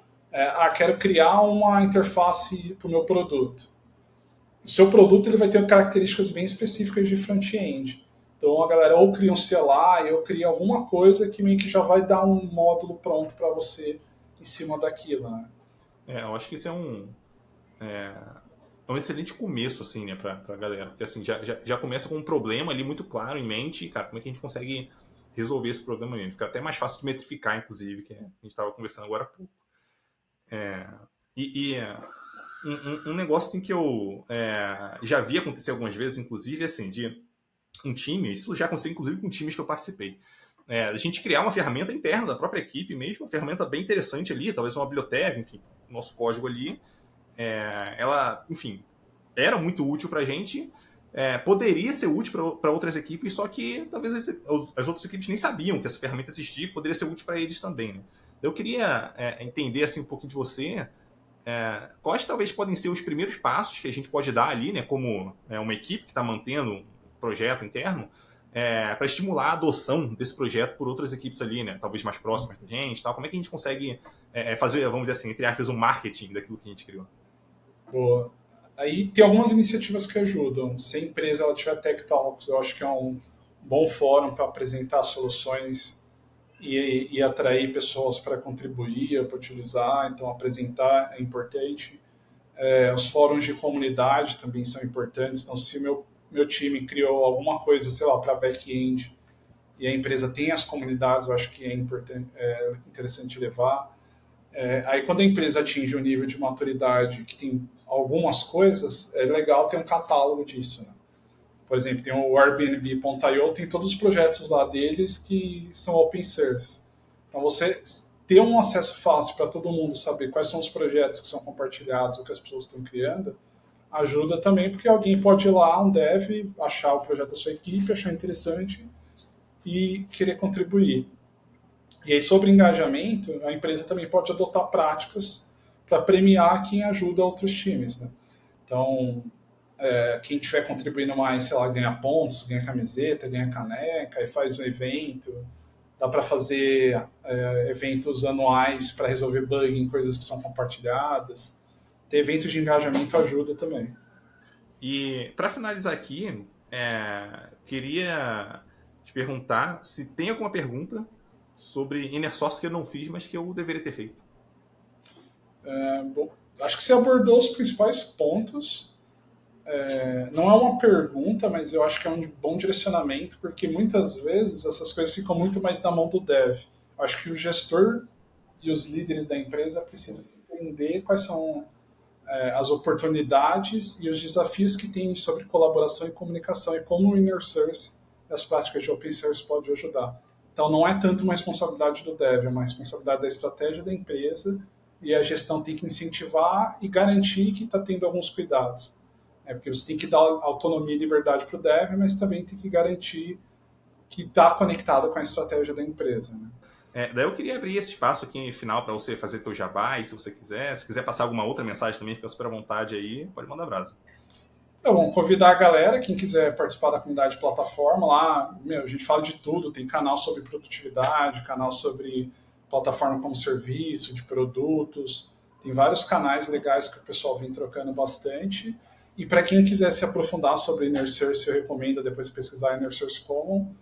quero criar uma interface para o meu produto. o seu produto ele vai ter características bem específicas de front-end. Então a galera ou cria um CLI ou cria alguma coisa que meio que já vai dar um módulo pronto para você em cima daquilo, né? Eu acho que isso é um excelente começo, assim, né, pra galera. Porque, assim, já começa com um problema ali muito claro em mente, e, cara, como é que a gente consegue resolver esse problema ali? Fica até mais fácil de metrificar, inclusive, que a gente estava conversando agora há pouco. Um negócio, assim, que eu já vi acontecer algumas vezes, inclusive, assim, de um time, isso já aconteceu, inclusive, com times que eu participei. A gente criar uma ferramenta interna da própria equipe mesmo, uma ferramenta bem interessante ali, talvez uma biblioteca, enfim, nosso código ali, ela, enfim, era muito útil para a gente, poderia ser útil para outras equipes, só que talvez as outras equipes nem sabiam que essa ferramenta existia, poderia ser útil para eles também. Né? Eu queria entender assim, um pouquinho de você, quais talvez podem ser os primeiros passos que a gente pode dar ali, né, como uma equipe que está mantendo um projeto interno, para estimular a adoção desse projeto por outras equipes ali, né, talvez mais próximas da gente, tal. Como é que a gente consegue fazer, vamos dizer assim, entre aspas, um marketing daquilo que a gente criou? Boa. Aí tem algumas iniciativas que ajudam. Se a empresa ela tiver Tech Talks, eu acho que é um bom fórum para apresentar soluções e atrair pessoas para contribuir, para utilizar. Então, apresentar é importante. Os fóruns de comunidade também são importantes. Então, se meu time criou alguma coisa, sei lá, para back-end e a empresa tem as comunidades, eu acho que é importante, interessante levar. Aí, quando a empresa atinge um nível de maturidade que tem algumas coisas, é legal ter um catálogo disso. Né? Por exemplo, tem o Airbnb.io, tem todos os projetos lá deles que são open source. Então, você ter um acesso fácil para todo mundo saber quais são os projetos que são compartilhados ou que as pessoas estão criando, ajuda também, porque alguém pode ir lá, um dev, achar o projeto da sua equipe, achar interessante e querer contribuir. E aí, sobre engajamento, a empresa também pode adotar práticas para premiar quem ajuda outros times. Né? Então, quem estiver contribuindo mais, sei lá, ganha pontos, ganha camiseta, ganha caneca, e faz um evento. Dá para fazer eventos anuais para resolver bug em coisas que são compartilhadas. Ter eventos de engajamento ajuda também. E para finalizar aqui, queria te perguntar se tem alguma pergunta sobre Inner Source que eu não fiz, mas que eu deveria ter feito. Bom, acho que você abordou os principais pontos. Não é uma pergunta, mas eu acho que é um bom direcionamento, porque muitas vezes essas coisas ficam muito mais na mão do dev. Acho que o gestor e os líderes da empresa precisam entender quais são as oportunidades e os desafios que tem sobre colaboração e comunicação e como o inner source e as práticas de open source podem ajudar. Então, não é tanto uma responsabilidade do dev, é uma responsabilidade da estratégia da empresa e a gestão tem que incentivar e garantir que está tendo alguns cuidados. Porque você tem que dar autonomia e liberdade para o dev, mas também tem que garantir que está conectado com a estratégia da empresa. Né? Daí eu queria abrir esse espaço aqui final para você fazer teu jabá, e se você quiser. Se quiser passar alguma outra mensagem também, fica super à vontade aí, pode mandar brasa. Bom, convidar a galera, quem quiser participar da comunidade plataforma, lá, a gente fala de tudo, tem canal sobre produtividade, canal sobre plataforma como serviço, de produtos, tem vários canais legais que o pessoal vem trocando bastante. E para quem quiser se aprofundar sobre Inner Source, eu recomendo depois pesquisar Inner Source Common.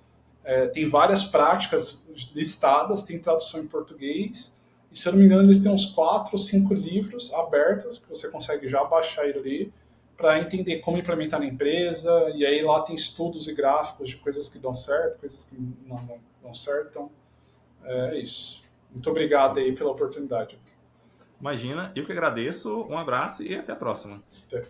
Tem várias práticas listadas, tem tradução em português, e se eu não me engano eles têm uns 4 ou 5 livros abertos, que você consegue já baixar e ler, para entender como implementar na empresa, e aí lá tem estudos e gráficos de coisas que dão certo, coisas que não dão certo, então é isso. Muito obrigado aí pela oportunidade. Imagina, eu que agradeço, um abraço e até a próxima. Até.